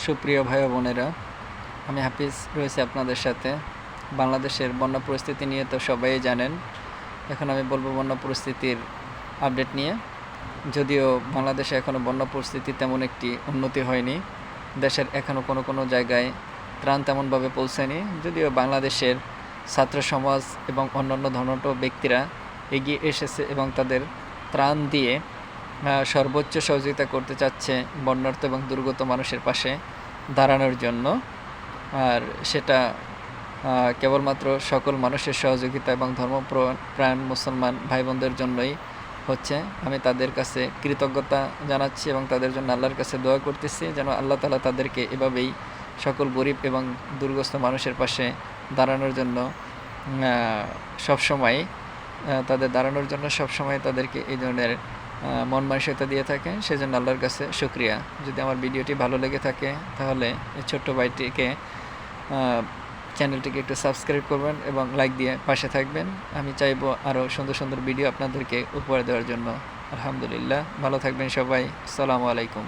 সুপ্রিয় ভাই ও বোনেরা, আমি হাফিজ রয়েছি আপনাদের সাথে। বাংলাদেশের বন্যা পরিস্থিতি নিয়ে তো সবাই জানেন। এখন আমি বলবো বন্যা পরিস্থিতির আপডেট নিয়ে। যদিও বাংলাদেশে এখনও বন্যা পরিস্থিতি তেমন একটি উন্নতি হয়নি, দেশের এখনও কোনো জায়গায় ত্রাণ তেমনভাবে পৌঁছায়নি। যদিও বাংলাদেশের ছাত্র সমাজ এবং অন্যান্য ধর্মঠ ব্যক্তিরা এগিয়ে এসেছে এবং তাদের ত্রাণ দিয়ে সর্বোচ্চ সহযোগিতা করতে চাচ্ছে বন্যার্ত এবং দুর্গত মানুষের পাশে দাঁড়ানোর জন্য। আর সেটা কেবলমাত্র সকল মানুষের সহযোগিতা এবং ধর্মপ্রাণ মুসলমান ভাই বোনদের জন্যই হচ্ছে। আমি তাদের কাছে কৃতজ্ঞতা জানাচ্ছি এবং তাদের জন্য আল্লাহর কাছে দোয়া করতেছি যেন আল্লাহ তাআলা তাদেরকে এভাবেই সকল গরিব এবং দুর্গত মানুষের পাশে দাঁড়ানোর জন্য সবসময় তাদেরকে এই ধরনের মন মানসিকতা দিয়ে থাকে। সেজন্য আল্লাহর কাছে শুকরিয়া। যদি আমার ভিডিওটি ভালো লেগে থাকে তাহলে এই ছোট্ট ভাইটিকে চ্যানেলটিকে একটু সাবস্ক্রাইব করবেন এবং লাইক দিয়ে পাশে থাকবেন। আমি চাইবো আরও সুন্দর সুন্দর ভিডিও আপনাদেরকে উপহার দেওয়ার জন্য। আলহামদুলিল্লাহ, ভালো থাকবেন সবাই। আসসালামু আলাইকুম।